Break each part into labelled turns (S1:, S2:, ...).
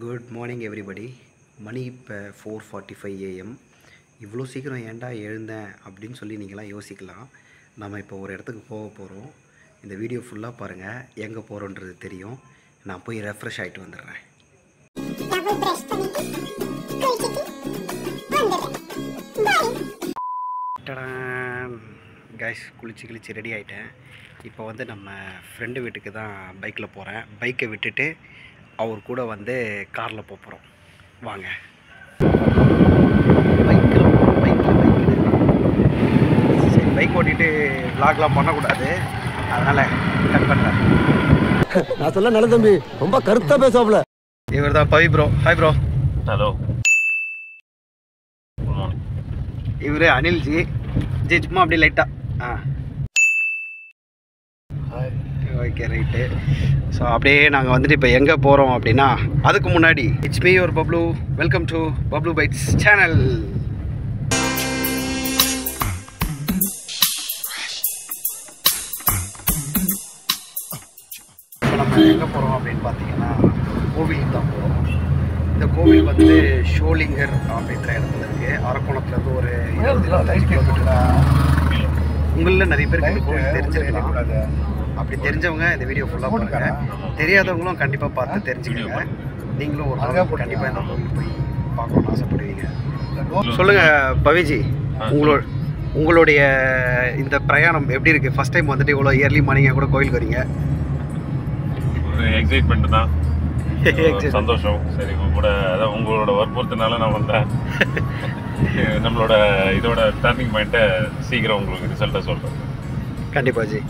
S1: Good morning everybody. மணி இப்போ 4:45 AM. இவ்வளோ சீக்கிரம் ஏன்டா எழுந்தேன் அப்படின்னு சொல்லி நீங்களாம் யோசிக்கலாம். நம்ம இப்போ ஒரு இடத்துக்கு போக போகிறோம். இந்த வீடியோ ஃபுல்லாக பாருங்கள், எங்கே போகிறோன்றது தெரியும். நான் போய் ரெஃப்ரெஷ் ஆகிட்டு வந்துடுறேன். கைஸ், குளிச்சு ரெடி ஆகிட்டேன். இப்போ வந்து நம்ம ஃப்ரெண்டு வீட்டுக்கு தான் பைக்கில் போகிறேன். பைக்கை விட்டுட்டு அவர் கூட வந்து காரில் போகிறோம். வாங்க. சரி, பைக் ஓட்டிட்டு விளாக்லாம் பண்ணக்கூடாது, அதனால் கட் பண்ணுறேன்.
S2: நான் சொல்ல நல்ல தம்பி ரொம்ப கருத்தா பேசாப்ல.
S1: இவர் தான் பவி ப்ரோ. Hi bro.
S3: ஹலோ.
S1: இவர் அனில்ஜி. ஜி சும்மா அப்படி லைட்டாக ஓகே ரைட்டு. ஸோ அப்படியே நாங்கள் வந்துட்டு இப்போ எங்கே போகிறோம் அப்படின்னா, அதுக்கு முன்னாடி it's me your Bablu. Welcome to Bablu bites channel. இப்போ நம்ம எங்கே போகிறோம் அப்படின்னு பார்த்தீங்கன்னா, கோவிலுக்கு தான் போகிறோம். இந்த கோவில் வந்து ஷோலிங்கர் அப்படின்ற இடத்துல இருக்குது. அரக்கோணத்துலேருந்து ஒரு 20-25 கிலோமீட்டர். உங்களில் நிறைய பேருக்கு இந்த கோவில் தெரிஞ்சிருக்கலாம். அப்படி தெரிஞ்சவங்க இந்த வீடியோ ஃபுல்லாக பாருங்க, தெரியாதவங்களும் கண்டிப்பாக பார்த்து தெரிஞ்சுக்கோங்க. நீங்களும் ஒரு நாள் கண்டிப்பாக இந்த கோவில் போய் பார்க்கணும்னு ஆசைப்படுவீங்க. சொல்லுங்கள் பவிஜி, உங்களுடைய இந்த பிரயாணம் எப்படி இருக்குது? ஃபஸ்ட் டைம் வந்துட்டு இவ்வளோ இயர்லி மார்னிங்காக கூட கோவிலுக்கு வரீங்க.
S3: ஒரு எக்ஸைட்மெண்ட் தான், சந்தோஷம். சரி, கூட அதான் உங்களோட வற்புறுத்தினால நான் வந்தேன். நம்மளோட இதோட டர்னிங் பாயிண்ட்டை சீக்கிரம் உங்களுக்கு ரிசல்ட்டை சொல்கிறேன்.
S1: கண்டிப்பாக ஜி,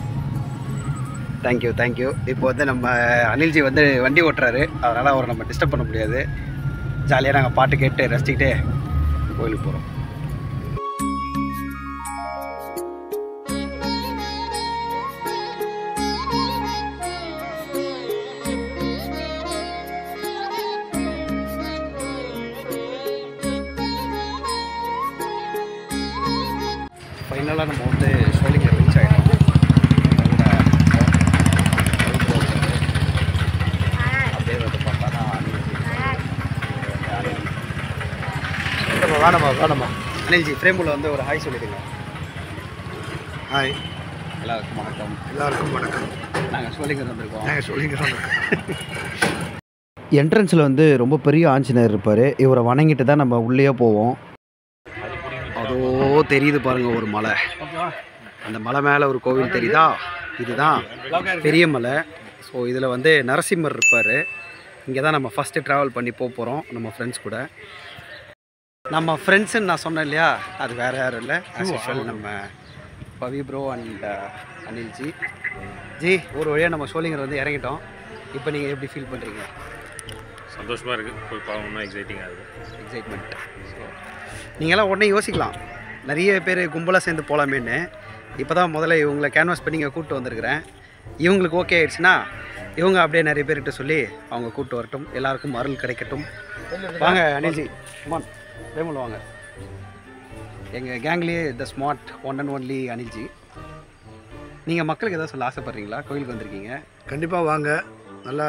S1: தேங்க்யூ. இப்போ வந்து நம்ம அனில்ஜி வந்து வண்டி ஓட்டுறாரு, அதனால் அவரை நம்ம டிஸ்டர்ப் பண்ண முடியாது. ஜாலியாக நாங்கள் பாட்டு கேட்டு ரசிச்சுக்கிட்டே கோயிலுக்கு போகிறோம். ஃபைனலாக நம்ம வந்து ஷோலிங்கர் ரீச் ஆகிடும். அப்படியே வந்து பார்த்தா வேணாமா அனில்ஜி ஃப்ரேமுள்ள வந்து ஒரு ஹாய் சொல்லிடுங்க.
S2: ஹாய்,
S1: எல்லாருக்கும் வணக்கம். நாங்கள் ஷோலிங்கர் வந்திருக்கோம். என்ட்ரன்ஸில் வந்து ரொம்ப பெரிய ஆஞ்சநேயர் இருப்பார். இவரை வணங்கிட்டு தான் நம்ம உள்ளே போவோம். அதோ தெரியுது பாருங்கள் ஒரு மலை. அந்த மலை மேலே ஒரு கோவில் தெரியுதா? இதுதான் பெரிய மலை. ஸோ இதில் வந்து நரசிம்மர் இருப்பார். இங்கே தான் நம்ம ஃபஸ்ட்டு ட்ராவல் பண்ணி போகிறோம் நம்ம ஃப்ரெண்ட்ஸ் கூட. நம்ம ஃப்ரெண்ட்ஸுன்னு நான் சொன்னேன் இல்லையா, அது வேறு யாரும் இல்லை, ஆஸ் யூஷுவல் நம்ம பவி ப்ரோ அண்ட் அனில்ஜி. ஜி, ஒரு வழியாக நம்ம ஷோலிங்கர் வந்து இறங்கிட்டோம். இப்போ நீங்கள் எப்படி ஃபீல் பண்ணுறீங்க?
S3: சந்தோஷமாக இருக்குது, போய் பார்க்கணும்னா எக்ஸைட்டிங்காக இருக்குது.
S1: எக்ஸைட்மெண்ட். ஸோ நீங்களாம் உடனே யோசிக்கலாம், நிறைய பேர் கும்பலாக சேர்ந்து போகலாமேன்னு. இப்போ தான் முதல்ல இவங்களை கேன்வாஸ் பண்ணி இங்கே கூப்பிட்டு வந்திருக்கிறேன். இவங்களுக்கு ஓகே ஆயிடுச்சுன்னா இவங்க அப்படியே நிறைய பேர்கிட்ட சொல்லி அவங்க கூப்பிட்டு வரட்டும். எல்லாருக்கும் அருள் கிடைக்கட்டும். வாங்க அனில்ஜி, குமான் வேமுள்ள வாங்க. எங்கள் கேங்லேயே the smart one and only அனில்ஜி. நீங்கள் மக்களுக்கு எதாவது சொல்ல ஆசைப்பட்றீங்களா? கோயிலுக்கு வந்திருக்கீங்க,
S2: கண்டிப்பாக வாங்க, நல்லா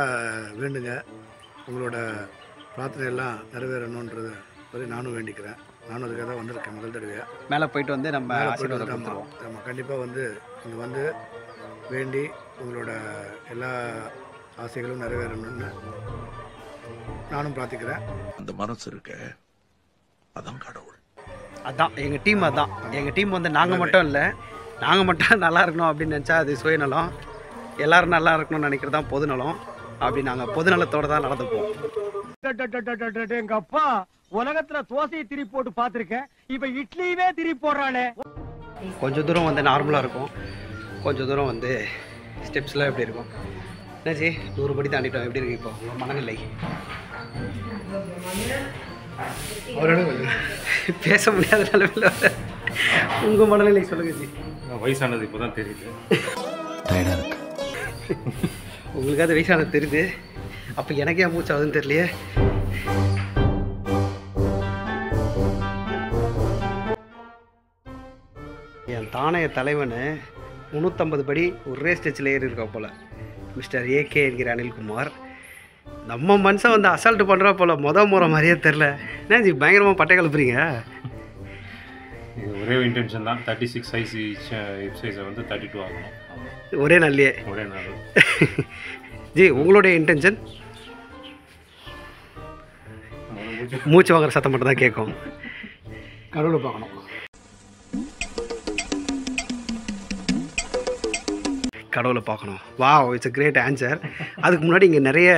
S2: வேண்டுங்க. உங்களோட பிரார்த்தனை எல்லாம் நிறைவேறணுன்றது சொல்லி நானும் வேண்டிக்கிறேன். நானும் அதுக்காக தான் வந்திருக்கேன் முதல் தடவையாக.
S1: மேலே போயிட்டு வந்து நம்ம
S2: நம்ம கண்டிப்பாக வந்து இங்கே வந்து வேண்டி உங்களோட எல்லா ஆசைகளும் நிறைவேறணும்னு நானும் பிரார்த்திக்கிறேன்.
S4: அந்த மனசு இருக்க, அதான் கடவுள்.
S1: அதான் எங்கள் டீம். அதான் எங்கள் டீம் வந்து நாங்கள் மட்டும் இல்லை, நாங்கள் மட்டும் நல்லா இருக்கணும் அப்படின்னு நினச்சா அது சுயநலம். எல்லோரும் நல்லா இருக்கணும்னு நினைக்கிறது தான் பொதுநலம். அப்படி நாங்கள் பொதுநலத்தோடு தான் நடந்துப்போம்.
S5: எங்க அப்பா உலகத்துல தோசையை திருப்பி போட்டு பார்த்துருக்கேன், இப்ப இட்லியவே திருப்பி போடுறானே.
S1: கொஞ்சம் தூரம் வந்து நார்மலாக இருக்கும், கொஞ்சம் தூரம் வந்து ஸ்டெப்ஸ்லாம் எப்படி இருக்கும். என்னாச்சு, 100 படி தாண்டிட்டோம். எப்படி இருக்கு இப்போ உங்கள் மனநிலை? பேச முடியாத நிலைமையில் உங்கள் மனநிலை சொல்லுங்க ஜி.
S3: வயசானது இப்போ தான் தெரியுது.
S4: டயர்டாக இருக்கு.
S1: உங்களுக்கு அது வயசானது தெரியுது, அப்போ எனக்கே மூச்சு ஆகுதுன்னு தெரியலையே. என் தானைய தலைவன் 350 படி ஒரே ஸ்டெச்சில் ஏறி இருக்கா போல். மிஸ்டர் ஏகே என்கிற அனில்குமார். நம்ம மனுஷன் வந்து அசால்ட்டு பண்ணுறா போல முறை மாதிரியே தெரில. என்ன ஜி பயங்கரமாக பட்டை கலப்புறீங்க?
S3: ஒரே இன்டென்ஷன் தான். 36 சைஸ் ஹிப் சைஸை வந்து 32 ஆகணும்.
S1: ஒரே நாள்லையே?
S3: ஒரே நாள்.
S1: ஜி உங்களுடைய இன்டென்ஷன்? மூச்சு வாங்குற சத்தம் மட்டும் தான் கேட்கும்.
S2: கடவுளை பார்க்கணும்.
S1: கடவுளை பார்க்கணும். Wow, it's a great answer. அதுக்கு முன்னாடி இங்கே நிறைய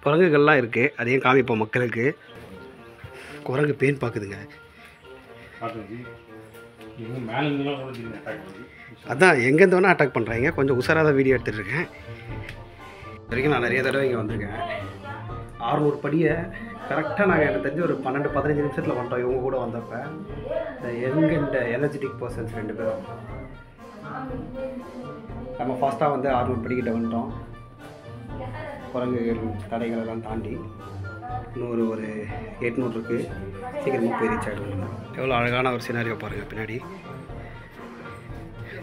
S1: குரங்குகள்லாம் இருக்குது, அதையும் காமிப்போம் மக்களுக்கு. குரங்கு பேன் பார்க்குதுங்க. அதான் எங்கேருந்து வேணால் அட்டாக் பண்ணுறாங்க. கொஞ்சம் உஷாராக தான் வீடியோ எடுத்துகிட்டு இருக்கேன். வரைக்கும் நான் நிறைய தடவை இங்கே வந்திருக்கேன். 600 படியை கரெக்டாக நாங்கள் எனக்கு தெரிஞ்சு ஒரு 12-15 நிமிஷத்தில் வந்துட்டோம். இவங்க கூட வந்தப்போ இந்த யங் அண்ட் எனர்ஜெட்டிக் பர்சன்ஸ் 2 பேரும் நம்ம ஃபாஸ்ட்டாக வந்து 600 படிக்கிட்ட வந்துட்டோம். குரங்குகள் தடைகளெல்லாம் தாண்டி இன்னொரு ஒரு 800 இருக்குது. சீக்கிரமாக போய் ரீச் ஆகிடும். எவ்வளோ அழகான ஒரு சினாரியோ பாருங்கள் பின்னாடி.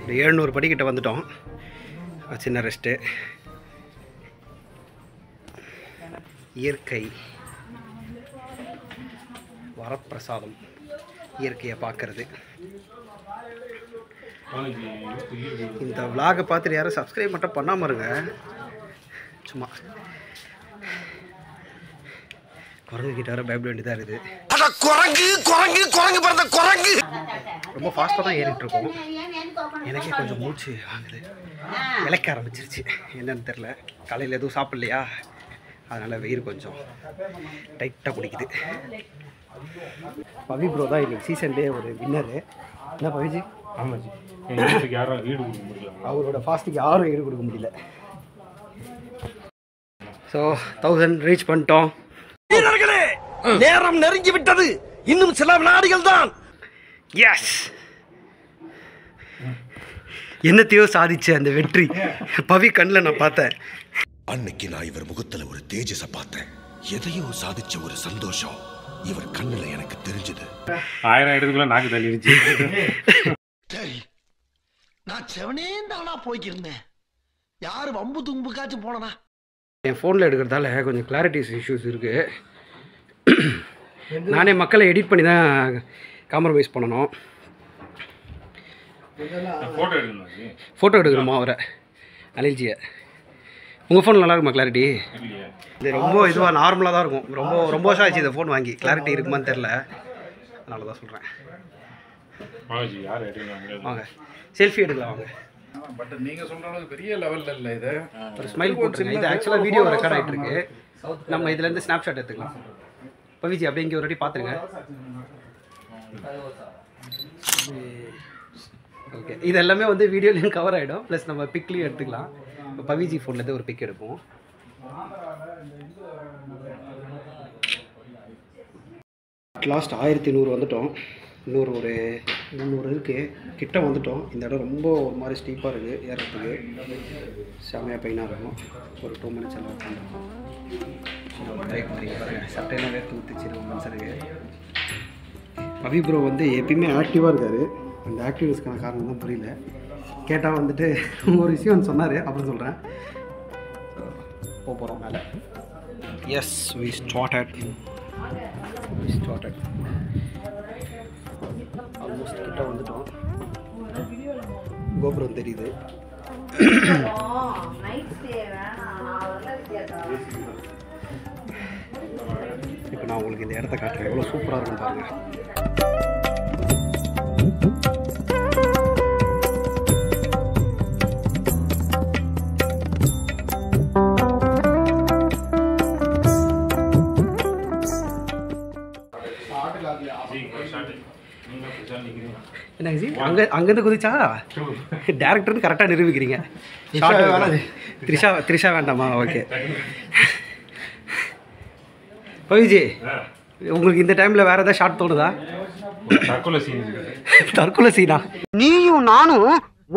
S1: ஒரு 700 படிக்கிட்ட வந்துட்டோம். சின்ன ரெஸ்ட்டு. இயற்கை வரப்பிரசாதம், இயற்கையை பார்க்கறது. இந்த விலாகை பார்த்துட்டு யாரும் சப்ஸ்கிரைப் மட்டும் பண்ணாமல் இருங்க. சும்மா குரங்கு கிட்ட வர பயப்பட வேண்டியதாக இருக்குது. ரொம்ப ஃபாஸ்ட்டாக தான் ஏறிட்டு இருக்கோம். எனக்கே கொஞ்சம் மூச்சு வாங்குது, இழைக்க ஆரம்பிச்சிருச்சு. என்னன்னு தெரில, காலையில் எதுவும் சாப்பிட்லையா, அதனால் வெயில் கொஞ்சம் டைட்டாக குடிக்குது. பவி ப்ரோ தான் இன்னைக்கு சீசன் டே ஒரு வின்னரு. என்ன பவிஜி?
S3: ஆமாஜி, யாரும் ஈடு கொடுக்க முடியல.
S1: அவரோட ஃபாஸ்ட்டுக்கு யாரும் ஈடு கொடுக்க முடியல. ஸோ 1000 ரீச் பண்ணிட்டோம்.
S5: நேரம் நெருங்கி விட்டது, இன்னும் சில வினாடிகள் தான்.
S1: எஸ், என்னத்தையோ சாதிச்ச அந்த வெற்றி பவி கண்ணில் நான் பார்த்தேன்.
S4: அன்னைக்கு நான் இவர் முகத்துல ஒரு தேஜஸ பார்த்தேன். எதையோ சாதிச்ச ஒரு சந்தோஷம் இவர் கண்ணுல எனக்கு தெரிஞ்சது.
S3: 1000 இடத்துக்குள்ள நாக்கு தள்ளிடுச்சு.
S5: சரி, நான் செவனேந்தானா போய்க்கிருந்தேன். யாரு வம்பு தும்புக்காச்சும் போனனா?
S1: என் ஃபோனில் எடுக்கிறதால கொஞ்சம் கிளாரிட்டிஸ் இஷ்யூஸ் இருக்குது. நானே மக்களை எடிட் பண்ணி தான் காம்ப்ரமைஸ் பண்ணணும். ஃபோட்டோ எடுக்கணுமா அவரை, அனில்ஜியை? உங்கள் ஃபோன் நல்லா இருக்குமா கிளாரிட்டி? இது ரொம்ப இதுவாக நார்மலாக தான் இருக்கும். ரொம்ப வருஷம் ஆச்சு இந்த ஃபோன் வாங்கி. கிளாரிட்டி இருக்குமான்னு தெரில, அதனால தான் சொல்கிறேன். வாங்க செல்ஃபி எடுக்கலாம் வாங்க.
S2: பட் நீங்கள் சொல்கிற அளவுக்கு பெரிய லெவலில் இல்லை. இது
S1: ஒரு ஸ்மைல் போட்டுருங்க. இது ஆக்சுவலாக வீடியோ ரெக்கார்ட் ஆகிட்டு இருக்கு. நம்ம இதுலேருந்து ஸ்னாப்ஷாட் எடுத்துக்கலாம். பவிஜி அப்படியே இங்கே ஒரு வாட்டி பார்த்துருங்க. ஓகே, இது எல்லாமே வந்து வீடியோலையும் கவர் ஆகிடும், ப்ளஸ் நம்ம பிக்லையும் எடுத்துக்கலாம். இப்போ பவிஜி ஃபோன்லேருந்து ஒரு பிக் எடுப்போம். லாஸ்ட் 1100 வந்துட்டோம். இன்னொரு ஒரு 300 இருக்குது. கிட்ட வந்துட்டோம். இந்த இடம் ரொம்ப ஒரு மாதிரி ஸ்டீப்பாக இருக்குது ஏறத்துக்கு. செமையாக பெயினாக இருக்கும். ஒரு 2 மினிட்ஸ் எல்லாம் உட்காந்துருக்கோம். பிரேக் பண்ணி பாருங்கள், சட்டையெல்லாம் வேர்த்து ஊற்றிச்சு நம்ம மனுஷனுக்கு. பவி ப்ரோ வந்து எப்பயுமே ஆக்டிவாக இருக்கார். அந்த ஆக்டிவ்னஸ்க்கான காரணம் தான் புரியல. கேட்டால் வந்துட்டு ஒரு விஷயம் சொன்னார், அப்புறம் சொல்கிறேன். போகிறோம் மேலே. S, we started. ஆல்மோஸ்ட் கிட்ட வந்துட்டோம். கோபுரம் தெரியுது. இப்போ நான் உங்களுக்கு இந்த இடத்த காட்டுறேன், எவ்வளோ சூப்பராக இருக்கும் பாருங்கள். என்ன ஜி, அங்கேருந்து குதிச்சா டேரக்டர்னு கரெக்டாக நிரூபிக்கிறீங்க. த்ரிஷா வேண்டாமா? ஓகே பவிஜி, உங்களுக்கு இந்த டைமில் வேறு ஏதாவது ஷார்ட் தோணுதா? தற்கொலை சீனா?
S5: நீயும் நானும்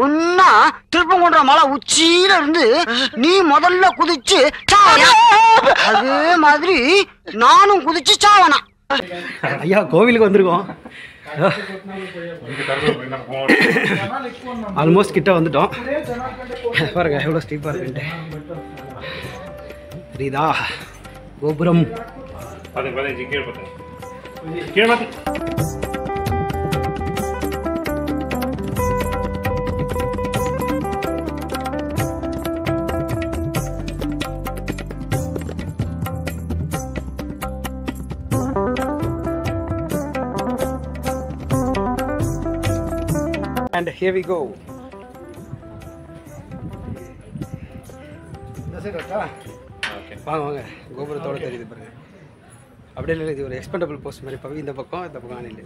S5: ஒன்னா திருப்பங்குன்ற மலை உச்சியில இருந்து நீ முதல்ல குதிச்சு அதே மாதிரி நானும் குதிச்சு சாவனா.
S1: ஐயா, கோவிலுக்கு வந்திருக்கோம். ஆல்மோஸ்ட் கிட்ட வந்துட்டோம். பாருங்க எவ்வளோ ஸ்டீப்பாக இருக்குன்ட்டு. தெரியுதா கோபுரம்?
S3: பார்த்து கீழே பார்த்து கீழே பார்த்து.
S1: And here we go. வாங்க வாங்க, கோபுரத்தோட தெரியுது பாருங்க. அப்படியே இல்லை, இது ஒரு எக்ஸ்பெண்டபிள் போஸ்ட் மாதிரி. பவி இந்த பக்கம், இந்த பக்கம் அணில்.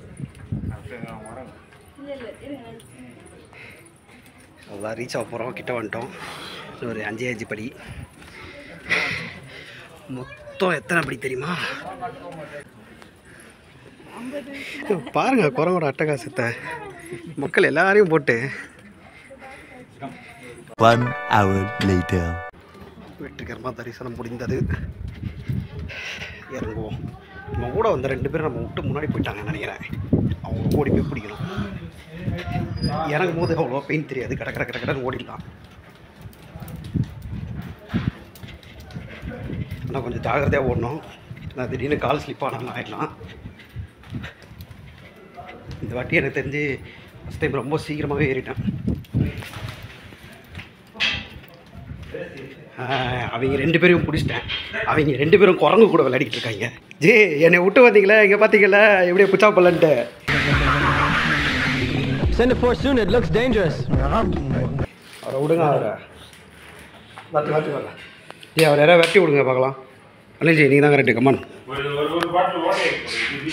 S1: அவ்வளோதான், ரீச் ஆக போகிறோம், கிட்ட வந்துட்டோம். ஒரு 5 படி. மொத்தம் எத்தனை படி தெரியுமா? பாருங்க குரங்கோட அட்டகாசத்தை. மக்கள் எல்லாரையும் போட்டு
S6: 1 hour later.
S1: வெற்றிகரமாக தரிசனம் முடிந்தது. இறங்குவோம். நம்ம கூட வந்த 2 பேரும் நம்ம விட்டு முன்னாடி போயிட்டாங்கன்னு நினைக்கிறேன். அவங்க ஓடி போய் பிடிக்கணும். இறங்கும் போது அவ்வளோ பெயின் தெரியாது, கடன்னு ஓடிடலாம். ஆனால் கொஞ்சம் ஜாகிரதையாக ஓடணும். நான் திடீர்னு கால் ஸ்லிப் ஆனாலும் ஆகிடலாம். இந்த வாட்டி எனக்கு தெரிஞ்சு ஃபஸ்ட் டைம் ரொம்ப சீக்கிரமாகவே ஏறிட்டேன். அவங்க 2 பேரையும் பிடிச்சிட்டேன். அவங்க 2 பேரும் குரங்கு கூட விளையாடிக்கிட்டு இருக்காங்க. ஜே, என்னை விட்டு வந்தீங்களா? இங்கே பார்த்தீங்களா எப்படியே புச்சா பல்லன்ட்டு. அவரை விடுங்க, அவரை மாற்றி வரல. அவர் யாராவது வெட்டி விடுங்க பார்க்கலாம். அண்ணன் ஜி, நீங்கள் தான் கரெக்டு. கம்மான்.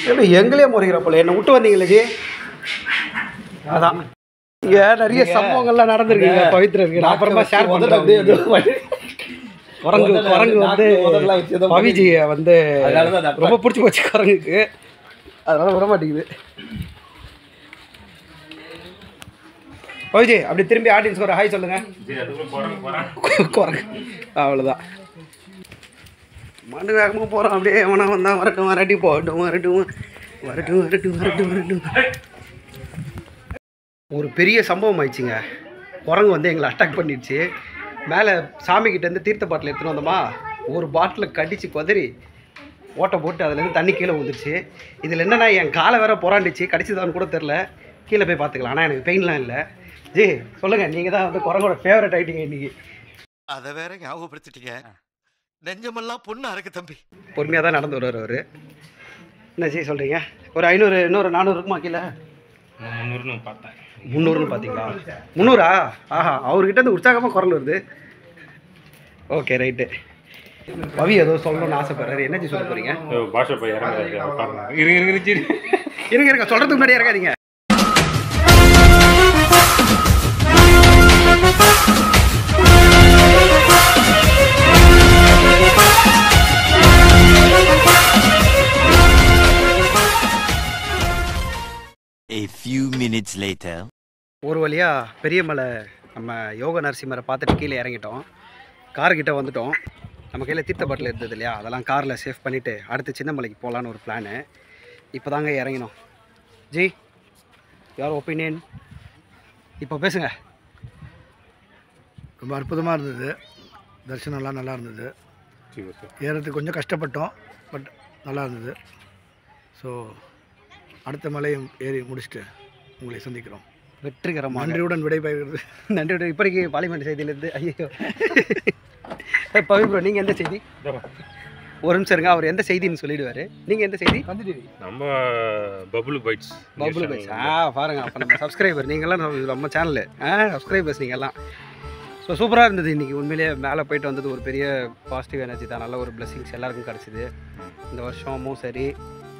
S1: எப்படி எங்களே முறைகிறப்பல என்னை விட்டு வந்தீங்களே ஜி? அதான் இங்கே நிறைய சம்பவங்கள்லாம் நடந்திருக்குங்க பவித்ரருக்கு. நான் அப்புறமா ஷேர் பண்ணுறேன். அப்படியே குரங்கு வந்து பவிஜியை வந்து ரொம்ப பிடிச்சி போச்சு குரங்குக்கு. அதனால விட மாட்டேங்குது. பவிஜி அப்படி திரும்பி ஆடியன்ஸ் ஒரு ஹாய் சொல்லுங்க. குரங்கு அவ்வளோதான். மண்டு வேகமாக போகிறோம். அப்படியே எவனா வந்தால் வரட்டும் வரட்டும். ஒரு பெரிய சம்பவம் ஆயிடுச்சுங்க. குரங்கு வந்து எங்களை அட்டாக் பண்ணிடுச்சு. மேலே சாமிக்கிட்டேருந்து தீர்த்த பாட்டில் எடுத்துன்னு வந்தோமா, ஒரு பாட்டில் கடிச்சு குதறி ஓட்டை போட்டு அதுலேருந்து தண்ணி கீழே வந்துடுச்சு. இதில் என்னென்னா என் காலை வேற புறாண்டுச்சு. கடிச்சதான்னு கூட தெரில. கீழே போய் பார்த்துக்கலாம். ஆனால் எனக்கு பெயின்லாம் இல்லை. ஜி சொல்லுங்கள், நீங்கள் தான் வந்து குரங்கோட ஃபேவரட் ஆகிட்டீங்க இன்றைக்கி.
S6: அதை வேற ஞாபகப்படுத்திட்டீங்க. நெஞ்சமெல்லாம் பொண்ணா இருக்கு தம்பி.
S1: பொறுமையாக தான் நடந்து வருவார் அவர். என்ன ஜி சொல்கிறீங்க? ஒரு 500, இன்னொரு 400 இருக்குமா கீழே?
S3: 300ன்னு பார்த்தேன்.
S1: 300ன்னு பார்த்தீங்களா? 300ஆ? ஆஹா, அவர்கிட்ட இருந்து உற்சாகமாக குரல் வருது. Okay right. பவி ஏதோ சொல்லணும்னு ஆசைப்படுறாரு. என்ன சொல்ல போகிறீங்க?
S3: பாஷா போய்
S1: இருங்க சொல்கிறதுக்கு முன்னாடி இறங்காதீங்க.
S6: A few minutes later.
S1: ஒரு வழியாக பெரியமலை நம்ம யோக நரசிம்மரை பார்த்துட்டு கீழே இறங்கிட்டோம். கார்கிட்ட வந்துட்டோம். நம்ம கையில் தீர்த்த பாட்டில் இருந்தது இல்லையா, அதெல்லாம் காரில் சேவ் பண்ணிவிட்டு அடுத்து சின்னமலைக்கு போகலான்னு ஒரு பிளானு. இப்போ தாங்க இறங்கினோம். ஜி யார் ஒப்பீனியன்? இப்போ பேசுங்க.
S2: ரொம்ப அற்புதமாக இருந்தது. தரிசனம்லாம் நல்லா இருந்தது. ஏறதுக்கு கொஞ்சம் கஷ்டப்பட்டோம், பட் நல்லா இருந்தது. ஸோ அடுத்த மலையும் ஏறி முடிச்சுட்டு உங்களை சந்திக்கிறோம்.
S1: வெற்றிகரமாக
S2: நன்றியுடன் விடைபெறுகிறது.
S1: நன்றியுடன். இப்போதைக்கு பார்லிமெண்ட் செய்தியிலேருந்து ஐயோ பவி ப்ரோ, நீங்கள் எந்த செய்தி? ஒரு நிமிஷம் இருங்க, அவர் எந்த செய்தின்னு சொல்லிடுவார். நீங்கள் எந்த செய்தி?
S3: நம்ம பபுள் பைட்ஸ்.
S1: பாருங்க, அப்போ நம்ம சப்ஸ்கிரைபர் நீங்கள்லாம், நம்ம சேனலு சப்ஸ்கிரைபர்ஸ் நீங்கள்லாம். ஸோ சூப்பராக இருந்தது இன்றைக்கி. உண்மையிலேயே மேலே போயிட்டு வந்தது ஒரு பெரிய பாசிட்டிவ் எனர்ஜி தான். நல்ல ஒரு பிளெஸிங்ஸ் எல்லாருக்கும் கிடச்சிது. இந்த வருஷமும் சரி,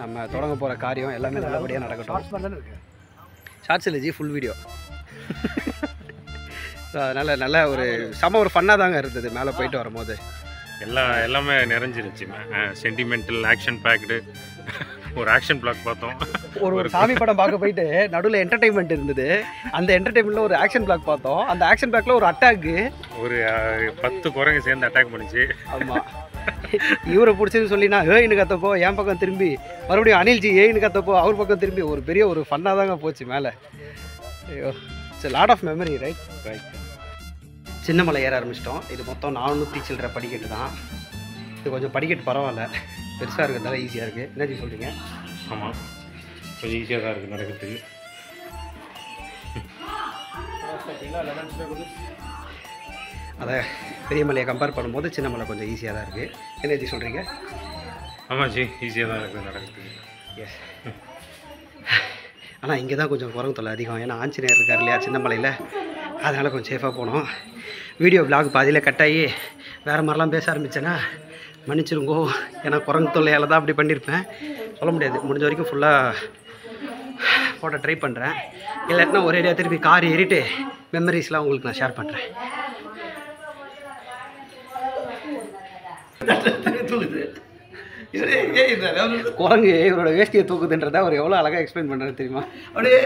S1: நம்ம தொடங்க போகிற காரியம் எல்லாமே நல்லபடியாக நடக்கட்டும். ஷார்ட்ஸ் இல்லை ஜி, ஃபுல் வீடியோ. ஸோ அதனால் நல்ல ஒரு ஒரு ஃபன்னாக தாங்க இருந்தது மேலே போயிட்டு வரும்போது.
S3: எல்லாமே நிறைஞ்சிருச்சு. Sentimental, action packed. ஒரு ஆக்ஷன் பிளாக் பார்த்தோம்.
S1: ஒரு சாமி படம் பார்க்க போயிட்டு நடுவில் என்டர்டைன்மெண்ட் இருந்தது. அந்த என்டர்டைன்மெண்ட்டில் ஒரு ஆக்ஷன் பிளாக் பார்த்தோம். அந்த ஆக்ஷன் பிளாக்ல ஒரு அட்டாக்கு, ஒரு
S3: 10 குரங்கு சேர்ந்து அட்டாக் பண்ணிச்சு.
S1: ஆமாம், இவரை பிடிச்சதுன்னு சொல்லி நான் ஏன்னு கத்தப்போ என் பக்கம் திரும்பி, மறுபடியும் அனில்ஜி ஏன்னு கத்தப்போ அவர் பக்கம் திரும்பி, ஒரு பெரிய ஒரு ஃபன்னாக தாங்க போச்சு மேலே. ஐயோ, it's lot of memory. Right. Chinnamalai ஏற ஆரம்பிச்சிட்டோம். இது மொத்தம் 400 சில்லற படிக்கட்டு தான். இது கொஞ்சம் படிக்கட்டு பரவாயில்ல, பெருசாக இருக்கிறதால ஈஸியாக இருக்குது. என்ன சொல்கிறீங்க?
S3: ஆமாம், கொஞ்சம் ஈஸியாக தான் இருக்குது நடக்கிறதுக்கு.
S1: அதை பெரிய மலையை கம்பேர் பண்ணும்போது சின்ன மலை கொஞ்சம் ஈஸியாக தான் இருக்குது. என்ன சொல்கிறீங்க?
S3: ஆமாம் ஜி, ஈஸியாக தான் இருக்குது நடக்கிறதுக்கு.
S1: எஸ். ஆனால் இங்கே தான் கொஞ்சம் குரங்கு தொல்லை அதிகம். ஏன்னா ஆஞ்சநேயர் இருக்கார் இல்லையா சின்ன மலையில், அதனால் கொஞ்சம் சேஃபாக போனோம். வீடியோ விளாக் பாதியில் கட் ஆகி வேறு மாதிரிலாம் பேச ஆரம்பித்தேன்னா மன்னிச்சிருங்கோ. ஏன்னா குரங்கு தொல்லையால் தான் அப்படி பண்ணியிருப்பேன், சொல்ல முடியாது. முடிஞ்ச வரைக்கும் ஃபுல்லாக போட்ட ட்ரை பண்ணுறேன். இல்லாட்டினா ஒரேடியாக திருப்பி கார் ஏறிட்டு மெமரிஸ்லாம் உங்களுக்கு நான் ஷேர் பண்ணுறேன். குரங்கு இவரோட வேஷ்டியை தூக்குதுன்றதை அவர் எவ்வளோ அழகாக எக்ஸ்பிளைன் பண்ணுறது தெரியுமா? அப்படியே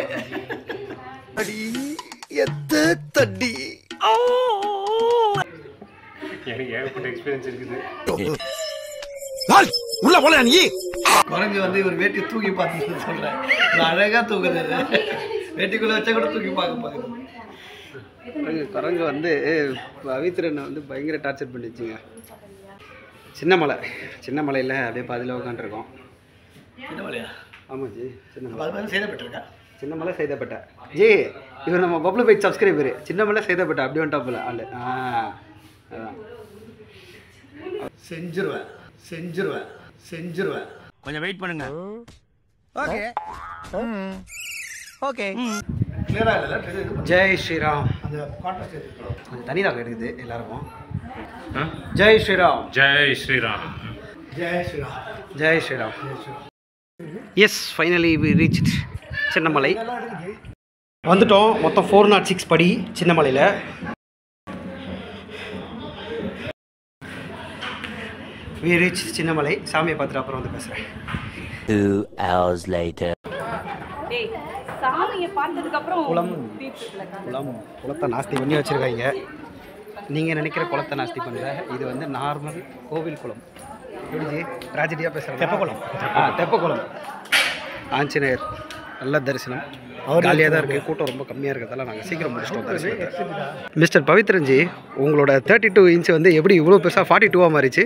S1: அடி எத்த தட்டி
S3: எனக்கு ஏகப்பட்ட எக்ஸ்பீரியன்ஸ் இருக்குது.
S4: உள்ள போல நீ
S2: குரங்கு வந்து இவர் வேட்டியை தூக்கி பார்த்து சொல்கிறேன், அழகாக தூக்குது. வேட்டிக்குள்ளே வச்சா கூட தூக்கி பார்க்குது.
S1: குரங்கு வந்து பவித்ரனை வந்து பயங்கர டார்ச்சர் பண்ணிச்சுங்க. சின்ன மலையில் அப்படியே பாதியில் உட்காந்துருக்கோம்.
S2: சின்ன மலையா?
S1: ஆமாம் ஜி, சின்ன மலை.
S2: அது மாதிரி செய்யப்பட்டிருக்கா?
S1: சின்ன மலை செய்தப்பட்ட ஜி, இவர் நம்ம பப்ளு பைக் சப்ஸ்கிரைபரு. சின்ன மலை செய்தப்பட்ட அப்படி வந்துட்டாப்புல ஆள். அதான்
S2: செஞ்சிருவேன்.
S6: கொஞ்சம் வெயிட் பண்ணுங்க.
S2: Okay okay. கிளியராக இல்லை.
S1: ஜெய் ஸ்ரீராம்.
S2: அந்த கான்ட்ராஸ்ட்
S1: கொஞ்சம் தனி தாக்கம் எடுக்குது எல்லாருக்கும். Jai Shriram.
S3: Jai Shriram.
S2: Jai Shriram.
S1: Jai Shriram. Yes, finally we reached Chinnamalai. வந்துட்டோம். மொத்தம் 406 படி சின்னமலையில். We reach Chinnamalai. சாமியை பார்த்துட்டு அப்புறம் வந்து பேசுகிறேன்.
S7: 2 hours later.
S1: குளத்தை நாஸ்தி பண்ணி வச்சுருக்காங்க. நீங்கள் நினைக்கிற குளத்தை நாஸ்தி பண்ணல, இது வந்து நார்மல் கோவில் குளம். எப்படி ராஜடியாக பேசுகிறேன்? தெப்பக்குளம். தெப்பக்குளம். ஆஞ்சநேயர் நல்ல தரிசனம். காலியாக தான் இருக்குது, கூட்டம் ரொம்ப கம்மியாக இருக்கிறதால நாங்கள் சீக்கிரம் முடிச்சிட்டோம் தரிசனத்தை. மிஸ்டர் பவித்ரன்ஜி, உங்களோட 32 இன்ச் வந்து எப்படி இவ்வளோ பெருசாக 42 மாறிச்சு?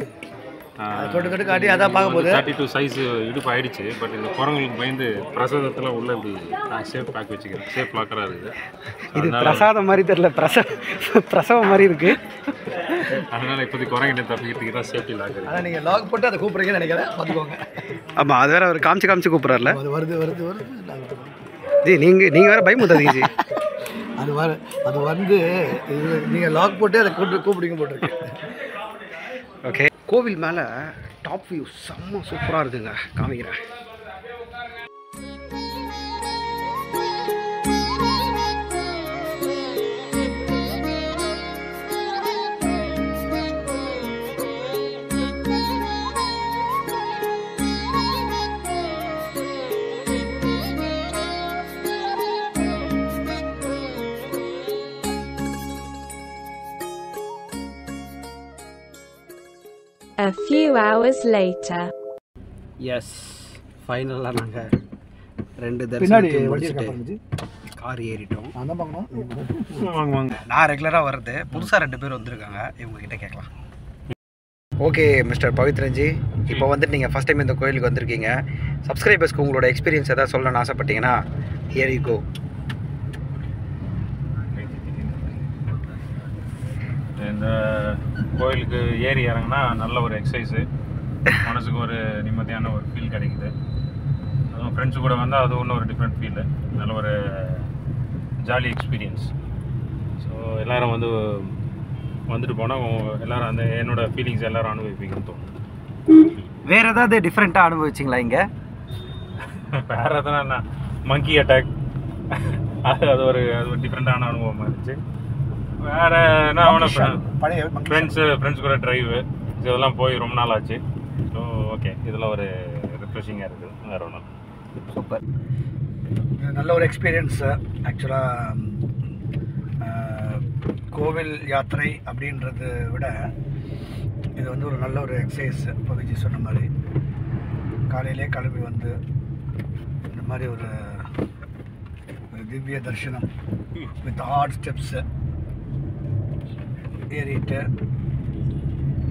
S2: தொட்டு காட்டி அதான் பார்க்க போகுது.
S3: 32 சைஸ் இடுப்பு ஆயிடுச்சு. பட் இந்த குரங்களுக்கு பயந்து பிரசாதத்தில் உள்ள இப்படி நான் சேஃப் பேக் வச்சுக்கிறேன். சேஃப் லாக்கராக இருக்குது.
S1: இது பிரசாதம் மாதிரி தெரியல, பிரசவம் மாதிரி இருக்குது.
S3: அதனால் இப்போதைக்கு குரங்கிட்ட தப்பிக்கிறதுக்கு தான் சேஃப்டி லாக்கர்.
S2: ஆனால் நீங்கள் லாக் போட்டு அதை கூப்பிட்றீங்கன்னு நினைக்கிறேன், பார்த்துக்கோங்க.
S1: ஆமாம், அது வேறு அவர் காமிச்சு கூப்பிட்றாருல.
S2: அது வருது.
S1: ஜி நீங்கள் வேறு பயமுத்தாதீங்க ஜி.
S2: அது வந்து நீங்கள் லாக் போட்டு அதை கூப்பிடுங்க போட்டிருக்கு.
S1: ஓகே, கோவில் மேலே டாப் வியூ செம்ம சூப்பராக இருக்குங்க, காமிக்கிறேன்.
S8: A few hours later.
S1: Yes, ஃபைனலாக நாங்கள் 2
S2: பின்னாடி
S1: தரிசனம்
S2: வண்டி
S1: முடிச்சுட்டு கார் ஏறிட்டோம்.
S2: நான் தான் பார்க்கணும்.
S3: வாங்க.
S1: நான் ரெகுலராக வர்றது, புதுசாக 2 பேர் வந்திருக்காங்க, இவங்ககிட்ட கேட்கலாம். ஓகே மிஸ்டர் பவித்ரன்ஜி, இப்போ வந்துட்டு நீங்கள் ஃபஸ்ட் டைம் இந்த கோயிலுக்கு வந்திருக்கீங்க. சப்ஸ்கிரைபர்ஸ்க்கு உங்களோட எக்ஸ்பீரியன்ஸ் எதாவது சொல்லணும்னு ஆசைப்பட்டீங்கன்னா ஹியர் யூ கோ.
S3: இந்த கோயிலுக்கு ஏறி இறங்கினா நல்ல ஒரு எக்ஸசைஸு, மனசுக்கு ஒரு நிம்மதியான ஒரு ஃபீல் கிடைக்குது. அதுவும் ஃப்ரெண்ட்ஸு கூட வந்தால் அது இன்னும் ஒரு டிஃப்ரெண்ட் ஃபீலு, நல்ல ஒரு ஜாலி எக்ஸ்பீரியன்ஸ். ஸோ எல்லோரும் வந்துட்டு போனால் எல்லோரும் அந்த என்னோடய ஃபீலிங்ஸ் எல்லோரும் அனுபவிப்பீங்கன்னு தோணும்.
S1: வேறு ஏதாவது டிஃப்ரெண்ட்டாக அனுபவிச்சிங்களா இங்கே?
S3: வேறு எதனா என்ன, மங்கி அட்டாக், அது ஒரு டிஃப்ரெண்ட்டான அனுபவமாக இருந்துச்சு. வேறு என்ன அவனை ஃப்ரெண்ட்ஸ் கூட ட்ரைவு இதெல்லாம் போய் ரொம்ப நாள் ஆச்சு. ஸோ ஓகே, இதெல்லாம் ஒரு ரிஃப்ரெஷிங்காக இருக்குது. வேறு ஒன்றும்
S1: சூப்பர்,
S2: நல்ல ஒரு எக்ஸ்பீரியன்ஸ். ஆக்சுவலாக கோவில் யாத்திரை அப்படின்றத விட இது வந்து ஒரு நல்ல ஒரு எக்ஸசைஸ். இப்போ விஜய் சொன்ன மாதிரி காலையிலே கிளம்பி வந்து இந்த மாதிரி ஒரு திவ்ய தரிசனம் வித் ஹார்ட் ஸ்டெப்ஸு ஏறிட்டு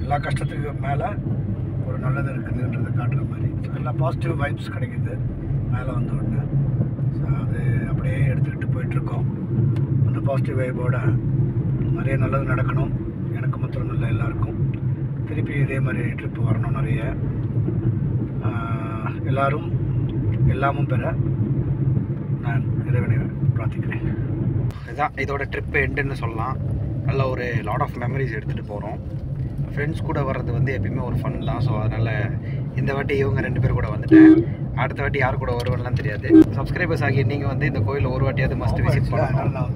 S2: எல்லா கஷ்டத்துக்கு மேலே நல்லது இருக்குதுன்றதை காட்டுற மாதிரி. ஸோ எல்லாம் பாசிட்டிவ் வைப்ஸ் கிடைக்குது மேலே வந்த உடனே. ஸோ அது அப்படியே எடுத்துக்கிட்டு போயிட்டுருக்கோம். அந்த பாசிட்டிவ் வைப்போட நிறைய நல்லது நடக்கணும், எனக்கு மாத்திரம் இல்லை எல்லாருக்கும். திருப்பி இதே மாதிரி ட்ரிப்பு வரணும் நிறைய. எல்லாரும் எல்லாமும் பெற நான் இறைவனை பிரார்த்திக்கிறேன்.
S1: இதுதான் இதோட ட்ரிப்பு எண்டுன்னு சொல்லலாம். நல்ல ஒரு லாட் ஆஃப் மெமரிஸ் எடுத்துகிட்டு போகிறோம். ஃப்ரெண்ட்ஸ் கூட வர்றது வந்து எப்பயுமே ஒரு ஃபன் தான். ஸோ அதனால் இந்த வாட்டி இவங்க 2 பேர் கூட வந்துட்டேன். அடுத்த வாட்டி யார் கூட வருவேன்லாம் தெரியாது. சப்ஸ்கிரைபர்ஸ் ஆகி நீங்கள் வந்து இந்த கோயிலில் ஒரு வாட்டியாவது மஸ்ட் விசிட் பண்ணணும்.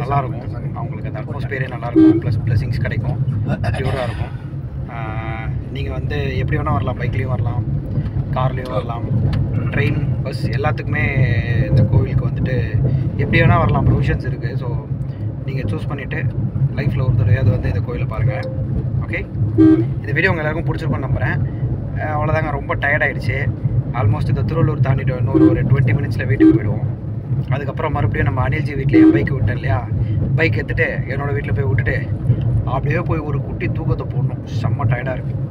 S1: நல்லாயிருக்கும், அவங்களுக்கு அந்த அட்மாஸ்பியரே நல்லாயிருக்கும். ப்ளஸ் பிளெஸிங்ஸ் கிடைக்கும், பியூராக இருக்கும். நீங்கள் வந்து எப்படி வேணால் வரலாம், பைக்லேயும் வரலாம், கார்லேயும் வரலாம், ட்ரெயின், பஸ் எல்லாத்துக்குமே இந்த கோவிலுக்கு வந்துட்டு எப்படி வேணால் வரலாம். ப்ரொவிஷன்ஸ் இருக்குது. ஸோ நீங்கள் சூஸ் பண்ணிவிட்டு லைஃப்பில் ஒரு தடவையாவது வந்து இந்த கோயிலை பாருங்கள். ஓகே, இந்த வீடியோ உங்கள் எல்லாருக்கும் பிடிச்சிருக்கோன்னு நம்புகிறேன். அவ்வளோதாங்க, ரொம்ப டயர்டாகிடுச்சு. ஆல்மோஸ்ட் இந்த திருவள்ளூர் தாண்டிட்டு இன்னொரு 20 மினிட்ஸில் வீட்டுக்கு போயிடுவோம். அதுக்கப்புறம் மறுபடியும் நம்ம அனில்ஜி வீட்டில் என் பைக்கு விட்டேன் இல்லையா, பைக் எடுத்துகிட்டு என்னோடய வீட்டில் போய் விட்டுட்டு அப்படியே போய் ஒரு குட்டி தூக்கத்தை போடணும். செம்ம டயர்டாக இருக்குது.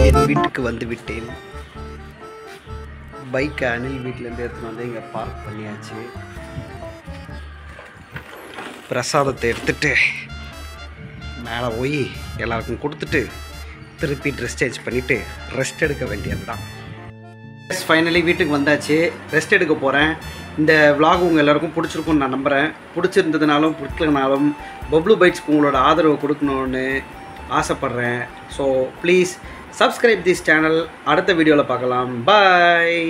S1: என் வீட்டுக்கு வந்து விட்டேன். பைக்கை அனில் வீட்டிலேருந்து எடுத்துகிட்டு வந்து இங்கே பார்க் பண்ணியாச்சு. பிரசாதத்தை எடுத்துட்டு மேலே போய் எல்லாருக்கும் கொடுத்துட்டு திருப்பி ட்ரெஸ் சேஞ்ச் பண்ணிவிட்டு ரெஸ்ட் எடுக்க வேண்டியது தான். ஃபைனலி வீட்டுக்கு வந்தாச்சு, ரெஸ்ட் எடுக்க போகிறேன். இந்த vlog உங்கள் எல்லாருக்கும் பிடிச்சிருக்குன்னு நான் நம்புகிறேன். பிடிச்சிருந்ததுனாலும் பிடிக்கலனாலும் பப்ளு பைட்ஸ்க்கு உங்களோட ஆதரவு கொடுக்கணுன்னு ஆசைப்பட்றேன். So please subscribe this channel. அடுத்த வீடியோவில் பார்க்கலாம். பாய்.